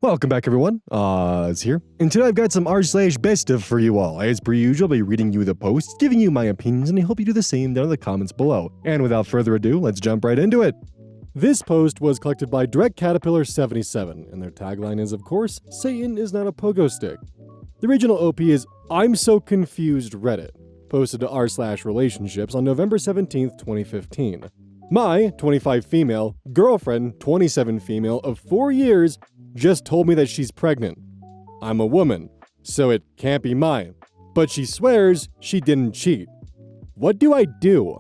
Welcome back, everyone. It's here. And today I've got some r/BestOf for you all. As per usual, I'll be reading you the posts, giving you my opinions, and I hope you do the same down in the comments below. And without further ado, let's jump right into it. This post was collected by Direct Caterpillar 77, and their tagline is, of course, Satan is not a pogo stick. The original OP is I'm So Confused Reddit, posted to r/relationships on November 17th, 2015. My 25 female girlfriend, 27 female of 4 years, just told me that she's pregnant. I'm a woman, so it can't be mine. But she swears she didn't cheat. What do I do?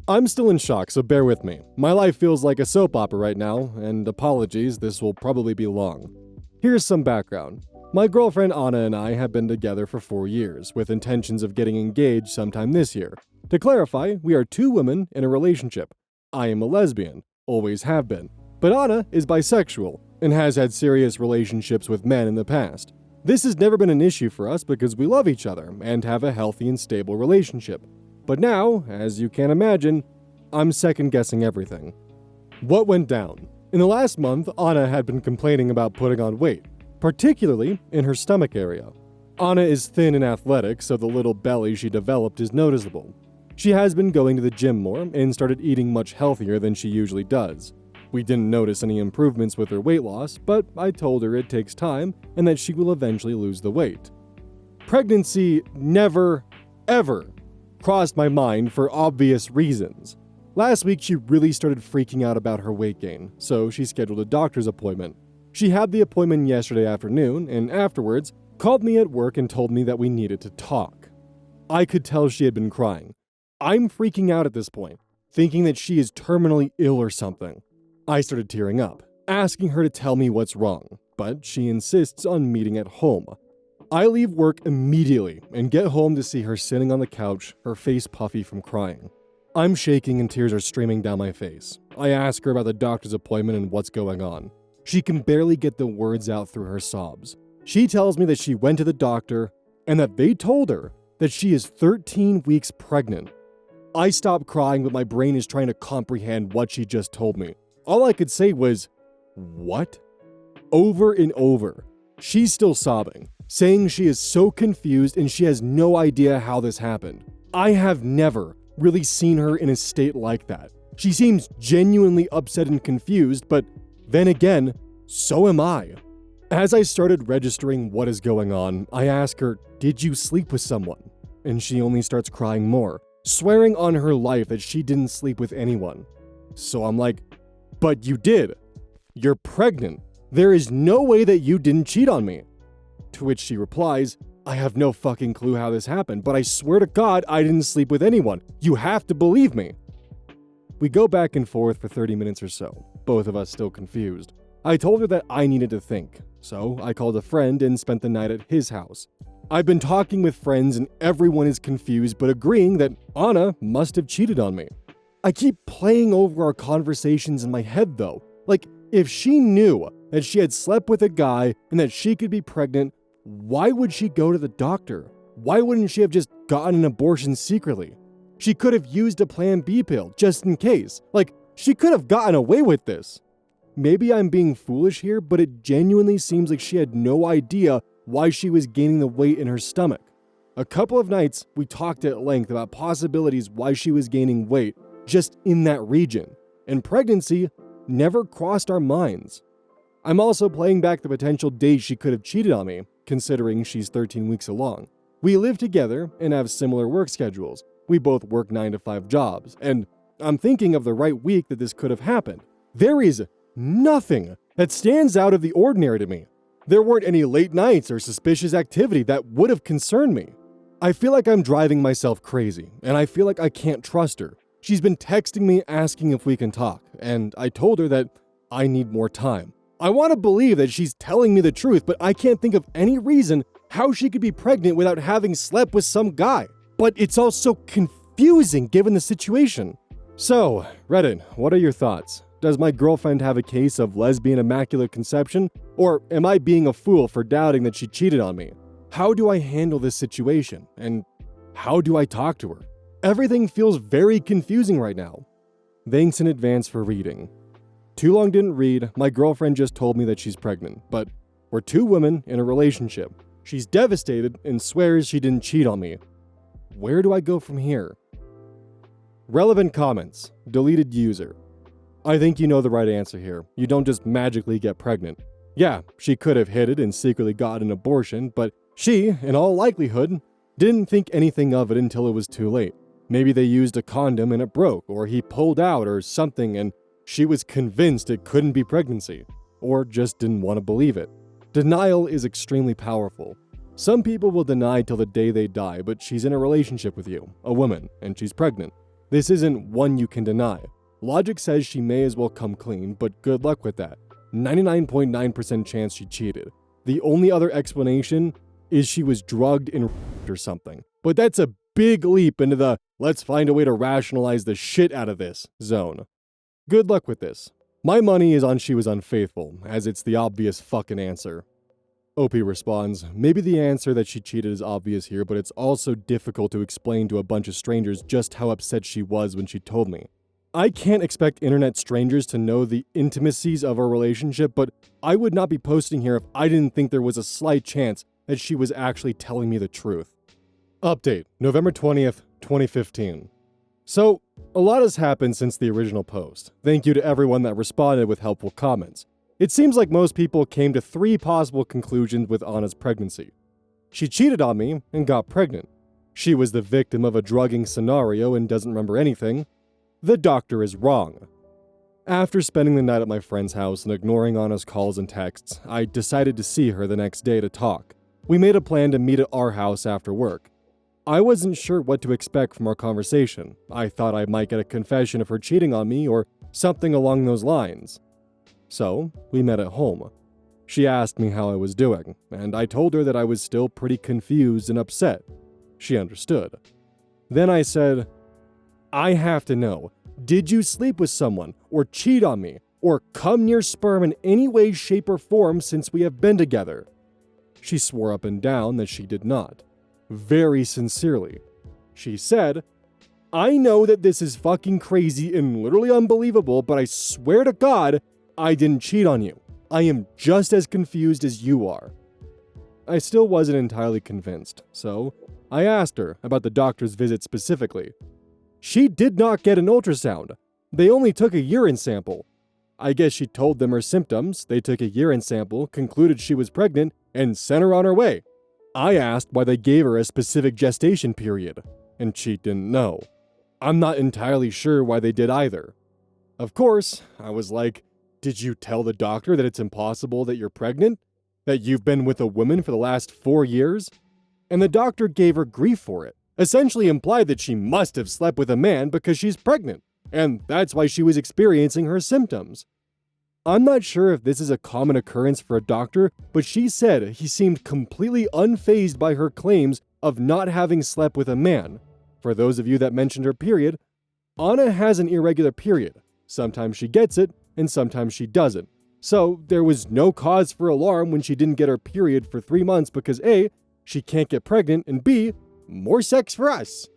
I'm still in shock, so bear with me. My life feels like a soap opera right now, and apologies, this will probably be long. Here's some background. My girlfriend Anna and I have been together for 4 years, with intentions of getting engaged sometime this year. To clarify, we are 2 women in a relationship. I am a lesbian, always have been. But Anna is bisexual, and has had serious relationships with men in the past. This has never been an issue for us because we love each other and have a healthy and stable relationship. But now, as you can imagine, I'm second-guessing everything. What went down? In the last month, Anna had been complaining about putting on weight, particularly in her stomach area. Anna is thin and athletic, so the little belly she developed is noticeable. She has been going to the gym more and started eating much healthier than she usually does. We didn't notice any improvements with her weight loss, but I told her it takes time and that she will eventually lose the weight. Pregnancy never, ever crossed my mind for obvious reasons. Last week, she really started freaking out about her weight gain, so she scheduled a doctor's appointment. She had the appointment yesterday afternoon and afterwards called me at work and told me that we needed to talk. I could tell she had been crying. I'm freaking out at this point, thinking that she is terminally ill or something. I started tearing up, asking her to tell me what's wrong, but she insists on meeting at home. I leave work immediately and get home to see her sitting on the couch, her face puffy from crying. I'm shaking and tears are streaming down my face. I ask her about the doctor's appointment and what's going on. She can barely get the words out through her sobs. She tells me that she went to the doctor and that they told her that she is 13 weeks pregnant. I stop crying, but my brain is trying to comprehend what she just told me. All I could say was, what? Over and over. She's still sobbing, saying she is so confused and she has no idea how this happened. I have never really seen her in a state like that. She seems genuinely upset and confused, but then again, so am I. As I started registering what is going on, I ask her, did you sleep with someone? And she only starts crying more, swearing on her life that she didn't sleep with anyone. So I'm like, but you did. You're pregnant. There is no way that you didn't cheat on me. To which she replies, I have no fucking clue how this happened, but I swear to God I didn't sleep with anyone. You have to believe me. We go back and forth for 30 minutes or so, both of us still confused. I told her that I needed to think, so I called a friend and spent the night at his house. I've been talking with friends and everyone is confused but agreeing that Anna must have cheated on me. I keep playing over our conversations in my head though. Like, if she knew that she had slept with a guy and that she could be pregnant, why would she go to the doctor? Why wouldn't she have just gotten an abortion secretly? She could have used a Plan B pill just in case. Like, she could have gotten away with this. Maybe I'm being foolish here, but it genuinely seems like she had no idea why she was gaining the weight in her stomach. A couple of nights, we talked at length about possibilities why she was gaining weight just in that region, and pregnancy never crossed our minds. I'm also playing back the potential days she could have cheated on me, considering she's 13 weeks along. We live together and have similar work schedules. We both work 9-to-5 jobs, and I'm thinking of the right week that this could have happened. There is nothing that stands out of the ordinary to me. There weren't any late nights or suspicious activity that would have concerned me. I feel like I'm driving myself crazy, and I feel like I can't trust her. She's been texting me asking if we can talk, and I told her that I need more time. I want to believe that she's telling me the truth, but I can't think of any reason how she could be pregnant without having slept with some guy. But it's all so confusing given the situation. So, Reddit, what are your thoughts? Does my girlfriend have a case of lesbian immaculate conception? Or am I being a fool for doubting that she cheated on me? How do I handle this situation? And how do I talk to her? Everything feels very confusing right now. Thanks in advance for reading. Too long didn't read, my girlfriend just told me that she's pregnant, but We're two women in a relationship. She's devastated and swears she didn't cheat on me. Where do I go from here? Relevant comments. Deleted user. I think you know the right answer here. You don't just magically get pregnant. Yeah, she could have hid it and secretly got an abortion, but she, in all likelihood, didn't think anything of it until it was too late. Maybe they used a condom and it broke, or he pulled out or something and she was convinced it couldn't be pregnancy, or just didn't want to believe it. Denial is extremely powerful. Some people will deny till the day they die, but she's in a relationship with you, a woman, and she's pregnant. This isn't one you can deny. Logic says she may as well come clean, but good luck with that. 99.9% chance she cheated. The only other explanation is she was drugged and or something. But that's a big leap into the let's find a way to rationalize the shit out of this zone. Good luck with this. My money is on she was unfaithful, as it's the obvious fucking answer. OP responds, maybe the answer that she cheated is obvious here, but it's also difficult to explain to a bunch of strangers just how upset she was when she told me. I can't expect internet strangers to know the intimacies of our relationship, but I would not be posting here if I didn't think there was a slight chance that she was actually telling me the truth. Update, November 20th, 2015. So, a lot has happened since the original post. Thank you to everyone that responded with helpful comments. It seems like most people came to 3 possible conclusions with Anna's pregnancy. She cheated on me and got pregnant. She was the victim of a drugging scenario and doesn't remember anything. The doctor is wrong. After spending the night at my friend's house and ignoring Anna's calls and texts, I decided to see her the next day to talk. We made a plan to meet at our house after work. I wasn't sure what to expect from our conversation. I thought I might get a confession of her cheating on me or something along those lines. So, we met at home. She asked me how I was doing, and I told her that I was still pretty confused and upset. She understood. Then I said, I have to know, did you sleep with someone, or cheat on me, or come near sperm in any way, shape, or form since we have been together? She swore up and down that she did not. Very sincerely. She said, I know that this is fucking crazy and literally unbelievable, but I swear to God, I didn't cheat on you. I am just as confused as you are. I still wasn't entirely convinced, so I asked her about the doctor's visit specifically. She did not get an ultrasound. They only took a urine sample. I guess she told them her symptoms, they took a urine sample, concluded she was pregnant, and sent her on her way. I asked why they gave her a specific gestation period, and she didn't know. I'm not entirely sure why they did either. Of course, I was like, did you tell the doctor that it's impossible that you're pregnant? That you've been with a woman for the last 4 years? And the doctor gave her grief for it. Essentially implied that she must have slept with a man because she's pregnant, and that's why she was experiencing her symptoms. I'm not sure if this is a common occurrence for a doctor, but she said he seemed completely unfazed by her claims of not having slept with a man. For those of you that mentioned her period, Anna has an irregular period. Sometimes she gets it, and sometimes she doesn't. So there was no cause for alarm when she didn't get her period for 3 months because A, she can't get pregnant, and B, more sex for us.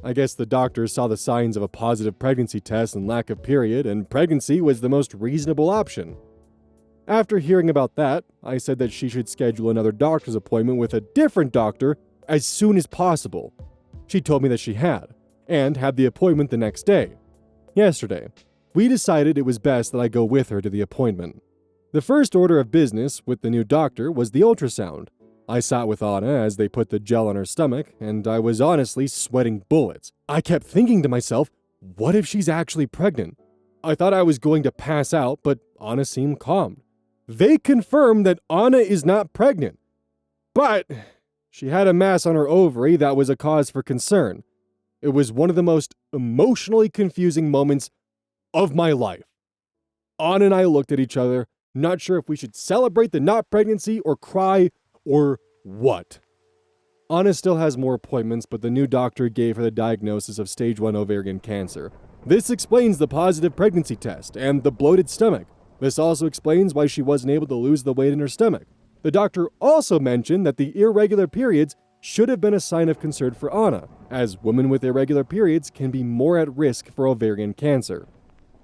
I guess the doctor saw the signs of a positive pregnancy test and lack of period, and pregnancy was the most reasonable option. After hearing about that, I said that she should schedule another doctor's appointment with a different doctor as soon as possible. She told me that she had, and had the appointment the next day. Yesterday, we decided it was best that I go with her to the appointment. The first order of business with the new doctor was the ultrasound. I sat with Anna as they put the gel on her stomach, and I was honestly sweating bullets. I kept thinking to myself, what if she's actually pregnant? I thought I was going to pass out, but Anna seemed calm. They confirmed that Anna is not pregnant. But she had a mass on her ovary that was a cause for concern. It was one of the most emotionally confusing moments of my life. Anna and I looked at each other, not sure if we should celebrate the not pregnancy or cry or what. Anna still has more appointments, but the new doctor gave her the diagnosis of stage 1 ovarian cancer. This explains the positive pregnancy test and the bloated stomach. This also explains why she wasn't able to lose the weight in her stomach. The doctor also mentioned that the irregular periods should have been a sign of concern for Anna, as women with irregular periods can be more at risk for ovarian cancer.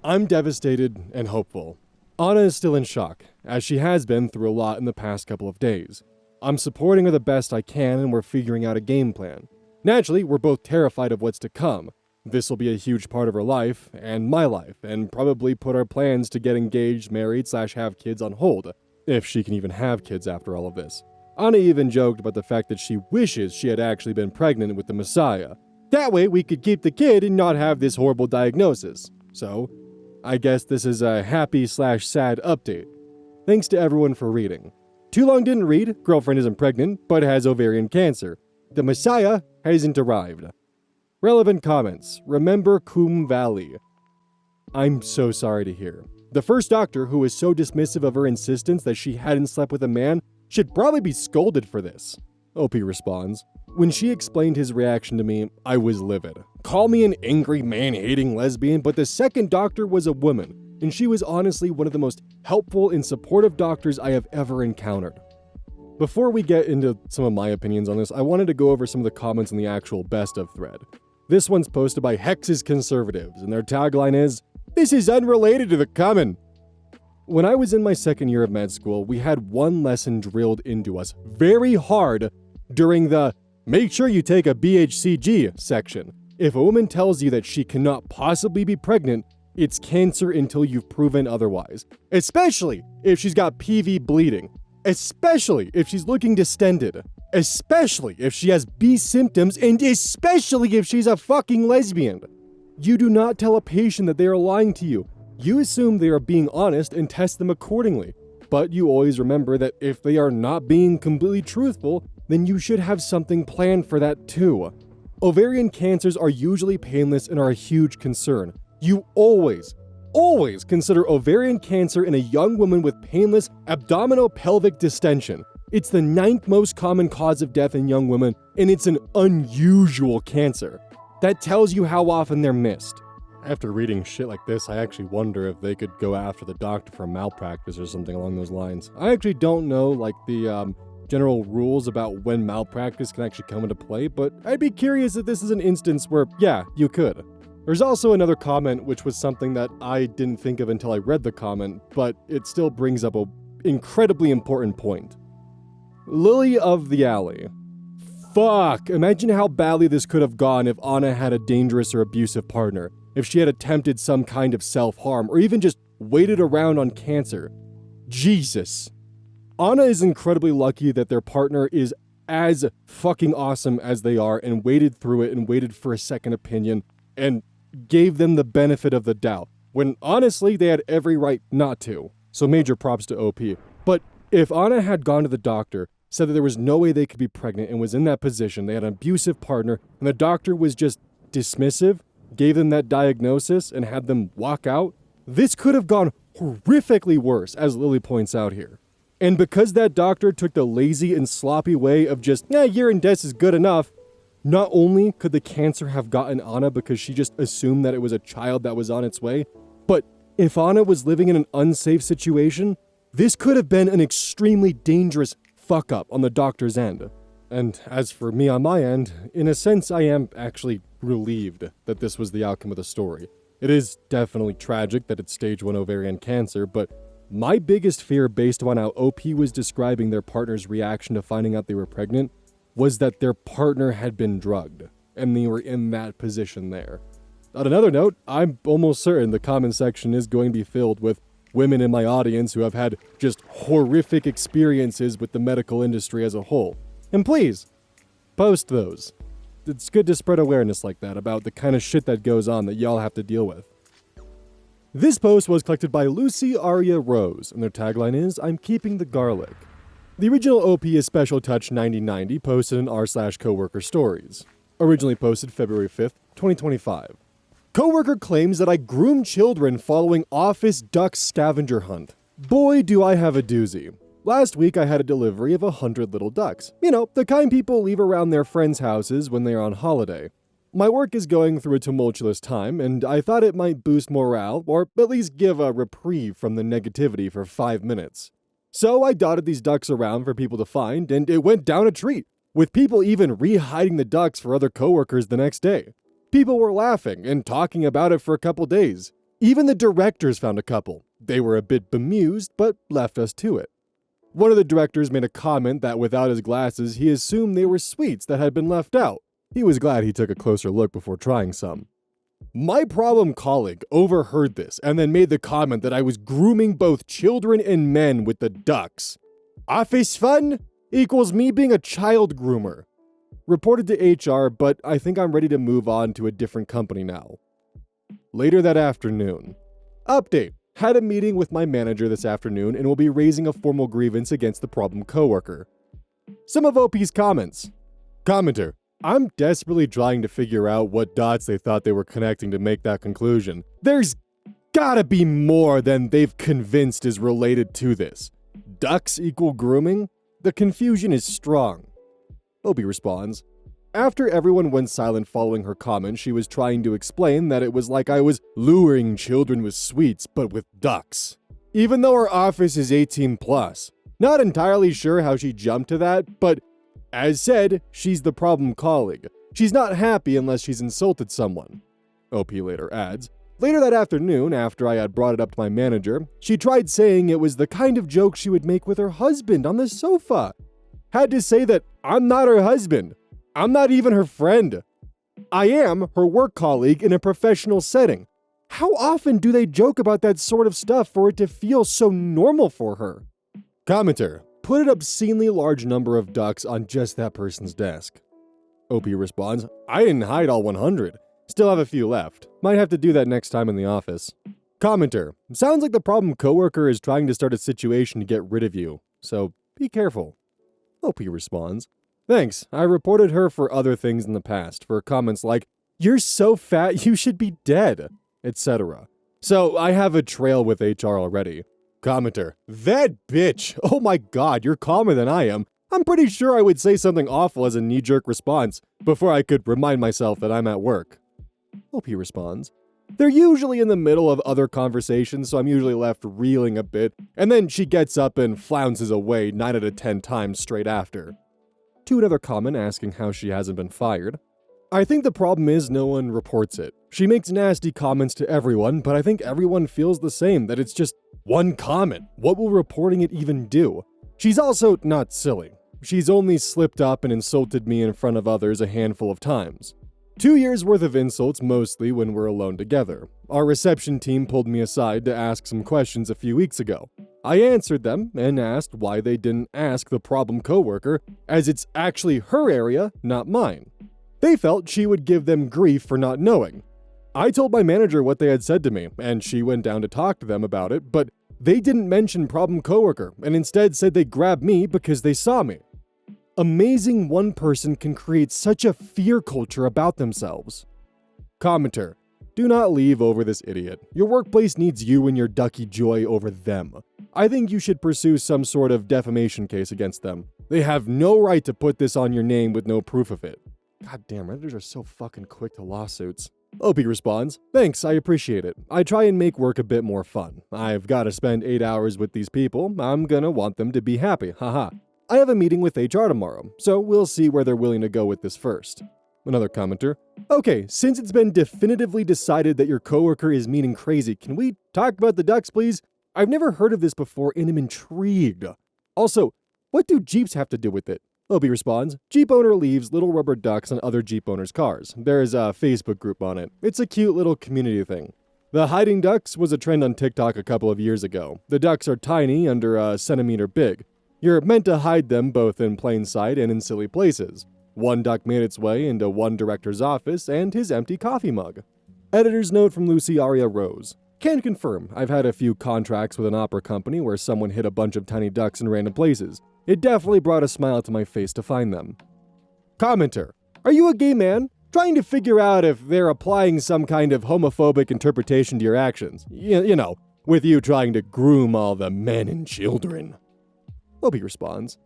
I'm devastated and hopeful. Anna is still in shock, as she has been through a lot in the past couple of days. I'm supporting her the best I can, and we're figuring out a game plan. Naturally, we're both terrified of what's to come. This will be a huge part of her life, and my life, and probably put our plans to get engaged, married, / have kids on hold, if she can even have kids after all of this. Anna even joked about the fact that she wishes she had actually been pregnant with the Messiah. That way we could keep the kid and not have this horrible diagnosis. So, I guess this is a happy / sad update. Thanks to everyone for reading. Too long didn't read, girlfriend isn't pregnant, but has ovarian cancer. The Messiah hasn't arrived. Relevant comments. Remember Coombe Valley. I'm so sorry to hear. The first doctor, who was so dismissive of her insistence that she hadn't slept with a man, should probably be scolded for this. OP responds. When she explained his reaction to me, I was livid. Call me an angry man-hating lesbian, but the second doctor was a woman, and she was honestly one of the most helpful and supportive doctors I have ever encountered. Before we get into some of my opinions on this, I wanted to go over some of the comments in the actual Best of thread. This one's posted by Hex's Conservatives, and their tagline is, "This is unrelated to the common." When I was in my second year of med school, we had one lesson drilled into us very hard during the "make sure you take a BHCG" section. If a woman tells you that she cannot possibly be pregnant, it's cancer until you've proven otherwise. Especially if she's got PV bleeding. Especially if she's looking distended. Especially if she has B symptoms, and especially if she's a fucking lesbian. You do not tell a patient that they are lying to you. You assume they are being honest and test them accordingly. But you always remember that if they are not being completely truthful, then you should have something planned for that too. Ovarian cancers are usually painless and are a huge concern. You always consider ovarian cancer in a young woman with painless abdominopelvic distension. It's the 9th most common cause of death in young women, and it's an unusual cancer. That tells you how often they're missed. After reading shit like this, I actually wonder if they could go after the doctor for malpractice or something along those lines. I actually don't know, the general rules about when malpractice can actually come into play, but I'd be curious if this is an instance where, yeah, you could. There's also another comment, which was something that I didn't think of until I read the comment, but it still brings up an incredibly important point. Lily of the Alley. Fuck, imagine how badly this could have gone if Anna had a dangerous or abusive partner, if she had attempted some kind of self-harm, or even just waited around on cancer. Jesus. Anna is incredibly lucky that their partner is as fucking awesome as they are and waited through it and waited for a second opinion and gave them the benefit of the doubt, when honestly they had every right not to. So major props to OP. But if Anna had gone to the doctor, said that there was no way they could be pregnant and was in that position, they had an abusive partner, and the doctor was just dismissive, gave them that diagnosis, and had them walk out, this could have gone horrifically worse, as Lily points out here. And because that doctor took the lazy and sloppy way of just, urine test is good enough, not only could the cancer have gotten Anna because she just assumed that it was a child that was on its way, but if Anna was living in an unsafe situation, this could have been an extremely dangerous fuck up on the doctor's end. And as for me on my end, in a sense I am actually relieved that this was the outcome of the story. It is definitely tragic that it's stage 1 ovarian cancer, but my biggest fear based on how OP was describing their partner's reaction to finding out they were pregnant was that their partner had been drugged, and they were in that position there. On another note, I'm almost certain the comment section is going to be filled with women in my audience who have had just horrific experiences with the medical industry as a whole. And please, post those. It's good to spread awareness like that about the kind of shit that goes on that y'all have to deal with. This post was collected by Lucy Aria Rose, and their tagline is, "I'm keeping the garlic." The original OP is Special Touch 9090, posted in r/coworker stories. Originally posted February 5th, 2025. Coworker claims that I groom children following office duck scavenger hunt. Boy, do I have a doozy. Last week I had a delivery of 100 little ducks. You know, the kind people leave around their friends' houses when they are on holiday. My work is going through a tumultuous time, and I thought it might boost morale, or at least give a reprieve from the negativity for 5 minutes. So I dotted these ducks around for people to find, and it went down a treat, with people even re-hiding the ducks for other coworkers the next day. People were laughing and talking about it for a couple days. Even the directors found a couple. They were a bit bemused, but left us to it. One of the directors made a comment that without his glasses, he assumed they were sweets that had been left out. He was glad he took a closer look before trying some. My problem colleague overheard this and then made the comment that I was grooming both children and men with the ducks. Office fun equals me being a child groomer. Reported to HR, but I think I'm ready to move on to a different company now. Later that afternoon. Update. Had a meeting with my manager this afternoon and will be raising a formal grievance against the problem coworker. Some of OP's comments. Commenter. I'm desperately trying to figure out what dots they thought they were connecting to make that conclusion. There's gotta be more than they've convinced is related to this. Ducks equal grooming? The confusion is strong. Obi responds. After everyone went silent following her comment, she was trying to explain that it was like I was luring children with sweets, but with ducks. Even though her office is 18 plus. Not entirely sure how she jumped to that, but as said, she's the problem colleague. She's not happy unless she's insulted someone. OP later adds. Later that afternoon, after I had brought it up to my manager, she tried saying it was the kind of joke she would make with her husband on the sofa. Had to say that I'm not her husband. I'm not even her friend. I am her work colleague in a professional setting. How often do they joke about that sort of stuff for it to feel so normal for her? Commenter. Put an obscenely large number of ducks on just that person's desk. OP responds, I didn't hide all 100. Still have a few left. Might have to do that next time in the office. Commenter. Sounds like the problem coworker is trying to start a situation to get rid of you. So be careful. OP responds, thanks. I reported her for other things in the past, for comments like, you're so fat you should be dead, etc. So I have a trail with HR already. Commenter. That bitch! Oh my god, you're calmer than I am. I'm pretty sure I would say something awful as a knee-jerk response before I could remind myself that I'm at work. OP responds. They're usually in the middle of other conversations, so I'm usually left reeling a bit, and then she gets up and flounces away 9 out of 10 times straight after. To another comment asking how she hasn't been fired. I think the problem is no one reports it. She makes nasty comments to everyone, but I think everyone feels the same, that it's just one comment. What will reporting it even do? She's also not silly. She's only slipped up and insulted me in front of others a handful of times. 2 years worth of insults mostly when we're alone together. Our reception team pulled me aside to ask some questions a few weeks ago. I answered them and asked why they didn't ask the problem coworker, as it's actually her area, not mine. They felt she would give them grief for not knowing. I told my manager what they had said to me, and she went down to talk to them about it, but they didn't mention problem coworker, and instead said they grabbed me because they saw me. Amazing one person can create such a fear culture about themselves. Commenter. Do not leave over this idiot. Your workplace needs you and your ducky joy over them. I think you should pursue some sort of defamation case against them. They have no right to put this on your name with no proof of it. God damn, Redditors are so fucking quick to lawsuits. OP responds, thanks, I appreciate it. I try and make work a bit more fun. I've got to spend 8 hours with these people. I'm gonna want them to be happy, haha. I have a meeting with HR tomorrow, so we'll see where they're willing to go with this first. Another commenter. Okay, since it's been definitively decided that your coworker is mean and crazy, can we talk about the ducks, please? I've never heard of this before and am intrigued. Also, what do Jeeps have to do with it? Obi responds, Jeep owner leaves little rubber ducks on other Jeep owners' cars. There's a Facebook group on it. It's a cute little community thing. The hiding ducks was a trend on TikTok a couple of years ago. The ducks are tiny, under a centimeter big. You're meant to hide them both in plain sight and in silly places. One duck made its way into one director's office and his empty coffee mug. Editor's note from Lucy Aria Rose. Can confirm, I've had a few contracts with an opera company where someone hid a bunch of tiny ducks in random places. It definitely brought a smile to my face to find them. Commenter. Are you a gay man? Trying to figure out if they're applying some kind of homophobic interpretation to your actions. You know, with you trying to groom all the men and children. Obi responds.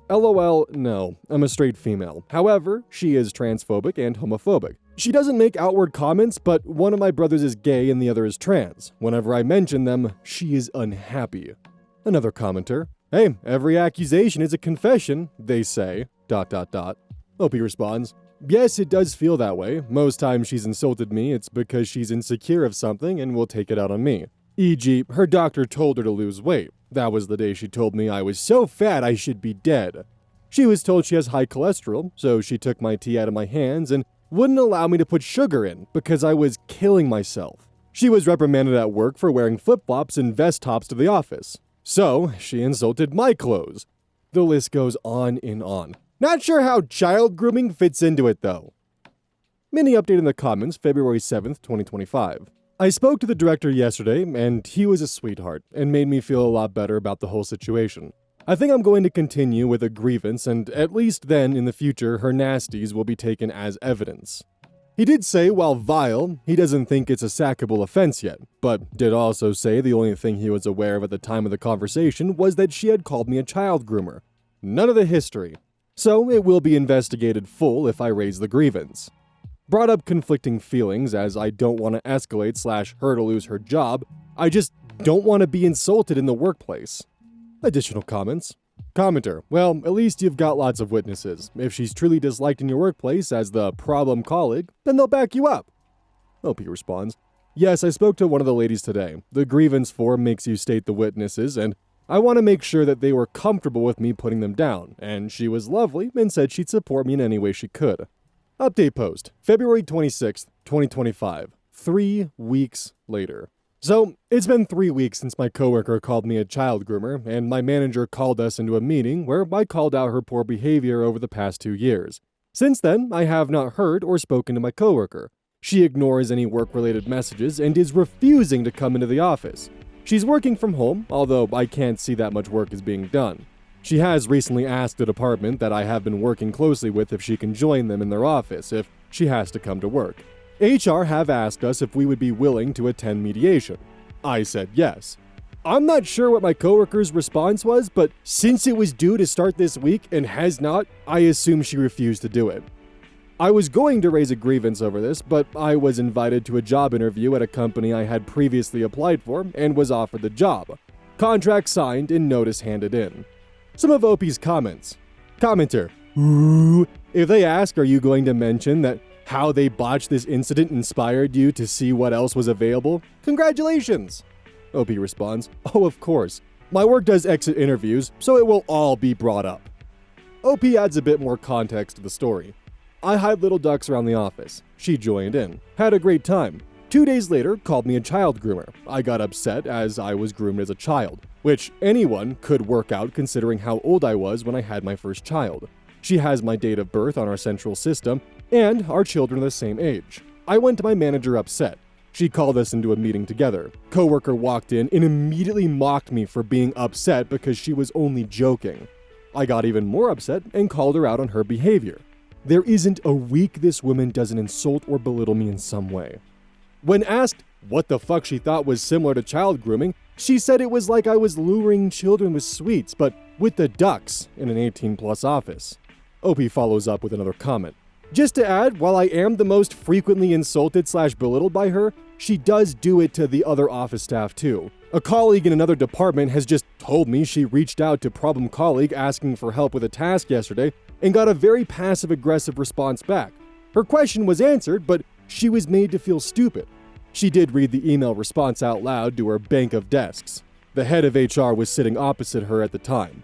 LOL, no, I'm a straight female. However, she is transphobic and homophobic. She doesn't make outward comments, but one of my brothers is gay and the other is trans. Whenever I mention them, she is unhappy. Another commenter. Hey, every accusation is a confession, they say, ... Opie responds, yes, it does feel that way. Most times she's insulted me, it's because she's insecure of something and will take it out on me. E.g., her doctor told her to lose weight. That was the day she told me I was so fat I should be dead. She was told she has high cholesterol, so she took my tea out of my hands and wouldn't allow me to put sugar in because I was killing myself. She was reprimanded at work for wearing flip-flops and vest tops to the office. So, she insulted my clothes. The list goes on and on. Not sure how child grooming fits into it, though. Mini update in the comments, February 7th, 2025. I spoke to the director yesterday, and he was a sweetheart, and made me feel a lot better about the whole situation. I think I'm going to continue with a grievance, and at least then, in the future, her nasties will be taken as evidence. He did say, while vile, he doesn't think it's a sackable offense yet, but did also say the only thing he was aware of at the time of the conversation was that she had called me a child groomer. None of the history. So it will be investigated full if I raise the grievance. Brought up conflicting feelings as I don't want to escalate / her to lose her job, I just don't want to be insulted in the workplace. Additional comments. Commenter, well, at least you've got lots of witnesses. If she's truly disliked in your workplace as the problem colleague, then they'll back you up. OP responds, yes, I spoke to one of the ladies today. The grievance form makes you state the witnesses, and I want to make sure that they were comfortable with me putting them down, and she was lovely and said she'd support me in any way she could. Update post, February 26th, 2025, 3 weeks later. So, it's been 3 weeks since my coworker called me a child groomer, and my manager called us into a meeting where I called out her poor behavior over the past 2 years. Since then, I have not heard or spoken to my coworker. She ignores any work-related messages and is refusing to come into the office. She's working from home, although I can't see that much work is being done. She has recently asked the department that I have been working closely with if she can join them in their office if she has to come to work. HR have asked us if we would be willing to attend mediation. I said yes. I'm not sure what my coworker's response was, but since it was due to start this week and has not, I assume she refused to do it. I was going to raise a grievance over this, but I was invited to a job interview at a company I had previously applied for and was offered the job. Contract signed and notice handed in. Some of OP's comments. Commenter, ooh, if they ask, are you going to mention that how they botched this incident inspired you to see what else was available? Congratulations! OP responds, oh, of course. My work does exit interviews, so it will all be brought up. OP adds a bit more context to the story. I hide little ducks around the office. She joined in. Had a great time. 2 days later, called me a child groomer. I got upset as I was groomed as a child, which anyone could work out considering how old I was when I had my first child. She has my date of birth on our central system, and our children are the same age. I went to my manager upset. She called us into a meeting together. Coworker walked in and immediately mocked me for being upset because she was only joking. I got even more upset and called her out on her behavior. There isn't a week this woman doesn't insult or belittle me in some way. When asked what the fuck she thought was similar to child grooming, she said it was like I was luring children with sweets, but with the ducks in an 18+ office. OP follows up with another comment. Just to add, while I am the most frequently insulted / belittled by her, she does do it to the other office staff too. A colleague in another department has just told me she reached out to problem colleague asking for help with a task yesterday and got a very passive-aggressive response back. Her question was answered, but she was made to feel stupid. She did read the email response out loud to her bank of desks. The head of HR was sitting opposite her at the time.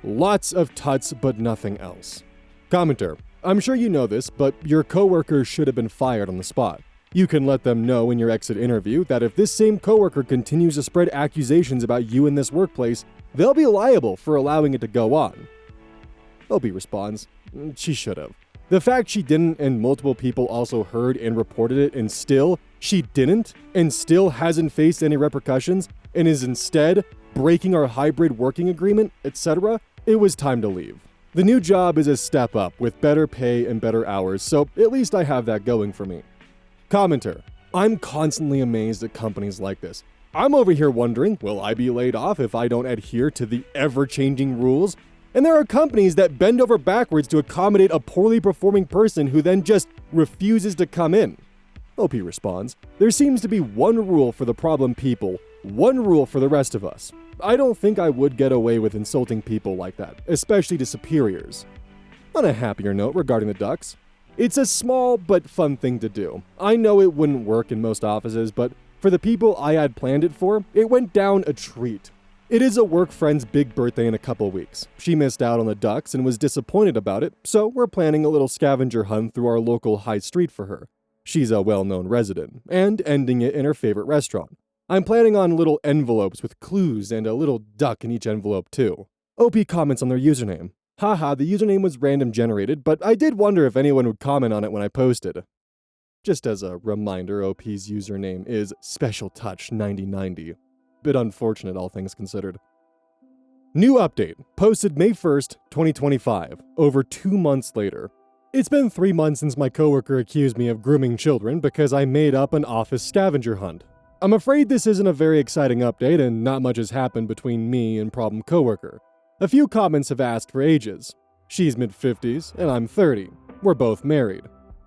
Lots of tuts, but nothing else. Commenter, I'm sure you know this, but your coworker should have been fired on the spot. You can let them know in your exit interview that if this same coworker continues to spread accusations about you in this workplace, they'll be liable for allowing it to go on. OP responds, she should have. The fact she didn't and multiple people also heard and reported it and still she didn't and still hasn't faced any repercussions and is instead breaking our hybrid working agreement, etc., it was time to leave. The new job is a step up with better pay and better hours, so at least I have that going for me. Commenter, I'm constantly amazed at companies like this. I'm over here wondering, will I be laid off if I don't adhere to the ever-changing rules? And there are companies that bend over backwards to accommodate a poorly performing person who then just refuses to come in. OP responds, there seems to be one rule for the problem people, one rule for the rest of us. I don't think I would get away with insulting people like that, especially to superiors. On a happier note regarding the ducks, it's a small but fun thing to do. I know it wouldn't work in most offices, but For the people I had planned it for, it went down a treat. It is a work friend's big birthday in a couple weeks. She missed out on the ducks and was disappointed about it, so we're planning a little scavenger hunt through our local high street for her. She's a well-known resident, and ending it in her favorite restaurant. I'm planning on little envelopes with clues and a little duck in each envelope too. OP comments on their username. Haha, the username was random generated, but I did wonder if anyone would comment on it when I posted. Just as a reminder, OP's username is Special Touch 9090. Bit unfortunate, all things considered. New update, posted May 1st, 2025, over 2 months later. It's been 3 months since my coworker accused me of grooming children because I made up an office scavenger hunt. I'm afraid this isn't a very exciting update and not much has happened between me and problem coworker. A few comments have asked for ages. She's mid-50s and I'm 30. We're both married.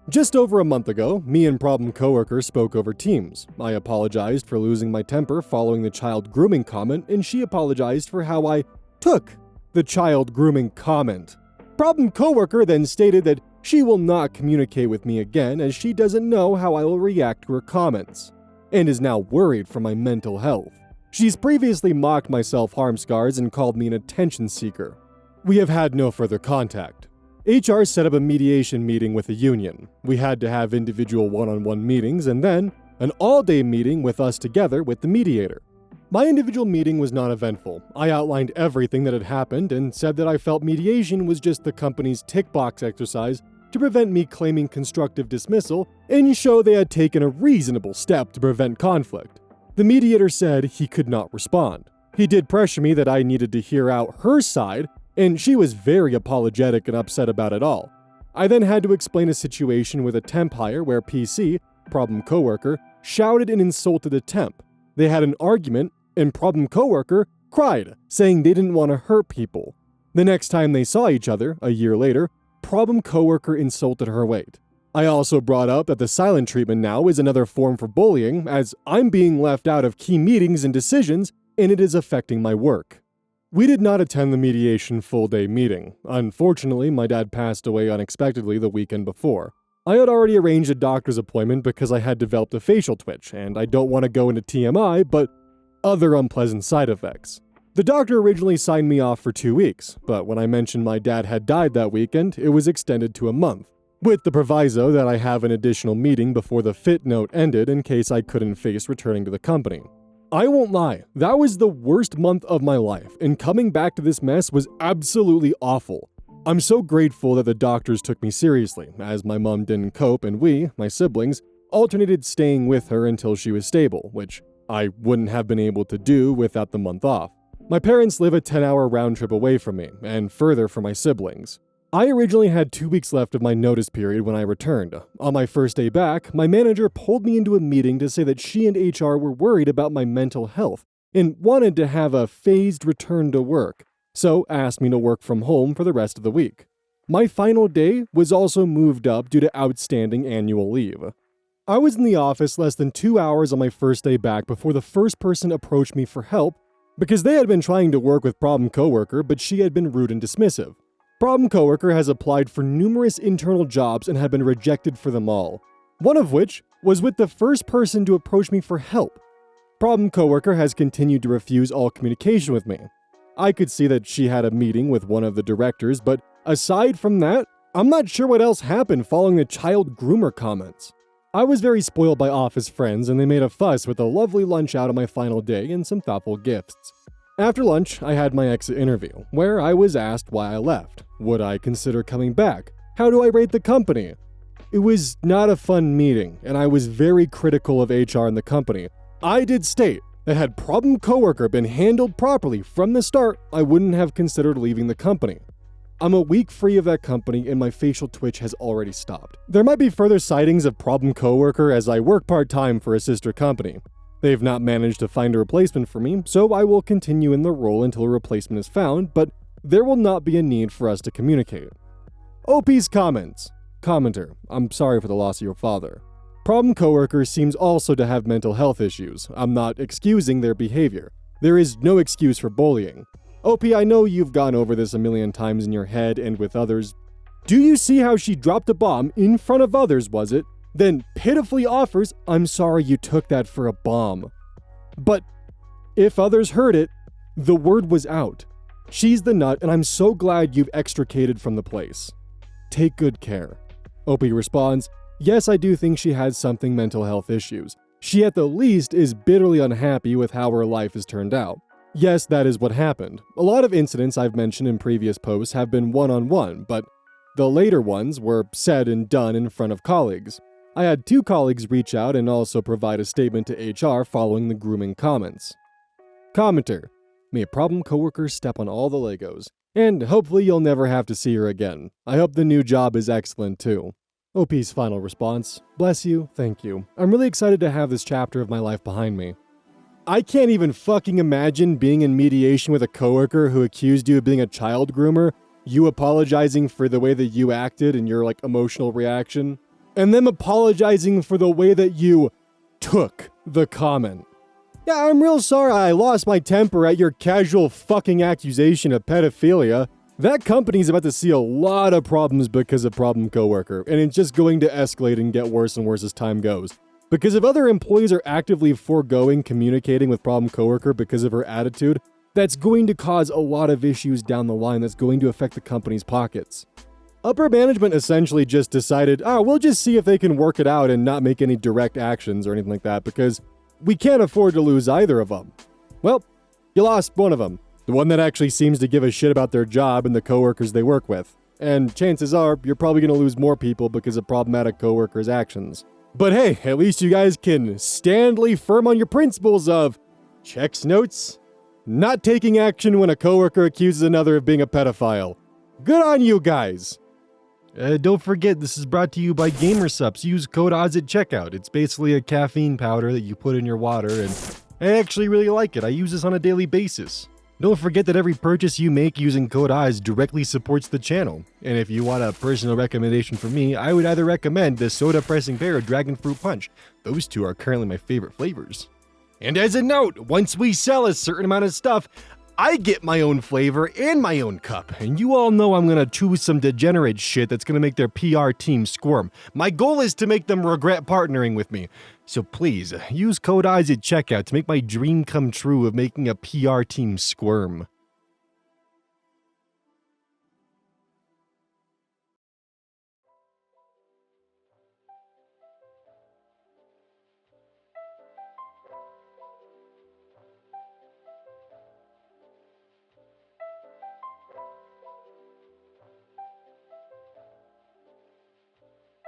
Just over a month ago, me and problem coworker spoke over Teams. I apologized for losing my temper following the child grooming comment, and she apologized for how I took the child grooming comment. Problem coworker then stated that she will not communicate with me again as she doesn't know how I will react to her comments, and is now worried for my mental health. She's previously mocked my self-harm scars and called me an attention seeker. We have had no further contact. HR set up a mediation meeting with the union. We had to have individual one-on-one meetings and then an all-day meeting with us together with the mediator. My individual meeting was not eventful. I outlined everything that had happened and said that I felt mediation was just the company's tick box exercise to prevent me claiming constructive dismissal and show they had taken a reasonable step to prevent conflict. The mediator said he could not respond. He did pressure me that I needed to hear out her side, and she was very apologetic and upset about it all. I then had to explain a situation with a temp hire where PC, problem coworker, shouted and insulted the temp. They had an argument, and problem coworker cried, saying they didn't want to hurt people. The next time they saw each other, a year later, problem coworker insulted her weight. I also brought up that the silent treatment now is another form for bullying, as I'm being left out of key meetings and decisions, and it is affecting my work. We did not attend the mediation full-day meeting. Unfortunately, my dad passed away unexpectedly the weekend before. I had already arranged a doctor's appointment because I had developed a facial twitch, and I don't want to go into TMI, but other unpleasant side effects. The doctor originally signed me off for 2 weeks, but when I mentioned my dad had died that weekend, it was extended to a month, with the proviso that I have an additional meeting before the fit note ended in case I couldn't face returning to the company. I won't lie, that was the worst month of my life, and coming back to this mess was absolutely awful. I'm so grateful that the doctors took me seriously, as my mom didn't cope and we, my siblings, alternated staying with her until she was stable, which I wouldn't have been able to do without the month off. My parents live a 10-hour round trip away from me, and further from my siblings. I originally had 2 weeks left of my notice period when I returned. On my first day back, my manager pulled me into a meeting to say that she and HR were worried about my mental health and wanted to have a phased return to work, so asked me to work from home for the rest of the week. My final day was also moved up due to outstanding annual leave. I was in the office less than 2 hours on my first day back before the first person approached me for help because they had been trying to work with problem coworker, but she had been rude and dismissive. Problem coworker has applied for numerous internal jobs and had been rejected for them all, one of which was with the first person to approach me for help. Problem coworker has continued to refuse all communication with me. I could see that she had a meeting with one of the directors, but aside from that, I'm not sure what else happened following the child groomer comments. I was very spoiled by office friends and they made a fuss with a lovely lunch out on my final day and some thoughtful gifts. After lunch, I had my exit interview, where I was asked why I left. Would I consider coming back? How do I rate the company? It was not a fun meeting, and I was very critical of HR in the company. I did state that had problem coworker been handled properly from the start, I wouldn't have considered leaving the company. I'm a week free of that company and my facial twitch has already stopped. There might be further sightings of problem coworker as I work part-time for a sister company. They've not managed to find a replacement for me, so I will continue in the role until a replacement is found, but there will not be a need for us to communicate. OP's comments. Commenter, I'm sorry for the loss of your father. Problem coworker seems also to have mental health issues. I'm not excusing their behavior. There is no excuse for bullying. OP, I know you've gone over this a million times in your head and with others. Do you see how she dropped a bomb in front of others, was it? then pitifully offers, "I'm sorry you took that for a bomb." But if others heard it, the word was out. She's the nut, and I'm so glad you've extricated from the place. Take good care. Opie responds, "Yes, I do think she has something mental health issues. She at the least is bitterly unhappy with how her life has turned out. Yes, that is what happened. A lot of incidents I've mentioned in previous posts have been one-on-one, but the later ones were said and done in front of colleagues. I had 2 colleagues reach out and also provide a statement to HR following the grooming comments." Commenter: "May a problem coworker step on all the Legos. And hopefully you'll never have to see her again. I hope the new job is excellent too." OP's final response: "Bless you, thank you. I'm really excited to have this chapter of my life behind me." I can't even fucking imagine being in mediation with a coworker who accused you of being a child groomer, you apologizing for the way that you acted and your emotional reaction, and them apologizing for the way that you took the comment. "Yeah, I'm real sorry I lost my temper at your casual fucking accusation of pedophilia. That company's about to see a lot of problems because of problem coworker, and it's just going to escalate and get worse and worse as time goes. Because if other employees are actively foregoing communicating with problem coworker because of her attitude, that's going to cause a lot of issues down the line that's going to affect the company's pockets." Upper management essentially just decided, we'll just see if they can work it out and not make any direct actions or anything like that because we can't afford to lose either of them. Well, you lost one of them. The one that actually seems to give a shit about their job and the coworkers they work with. And chances are, you're probably going to lose more people because of problematic coworkers' actions. But hey, at least you guys can stand firm on your principles of checks notes, not taking action when a coworker accuses another of being a pedophile. Good on you guys! Don't forget, this is brought to you by GamerSups. Use code ODDS at checkout. It's basically a caffeine powder that you put in your water, and I actually really like it. I use this on a daily basis. Don't forget that every purchase you make using code ODDS directly supports the channel. And if you want a personal recommendation from me, I would either recommend the Soda Pressing Pear or Dragon Fruit Punch. Those 2 are currently my favorite flavors. And as a note, once we sell a certain amount of stuff, I get my own flavor and my own cup, and you all know I'm gonna choose some degenerate shit that's gonna make their PR team squirm. My goal is to make them regret partnering with me. So please, use code ODDS at checkout to make my dream come true of making a PR team squirm.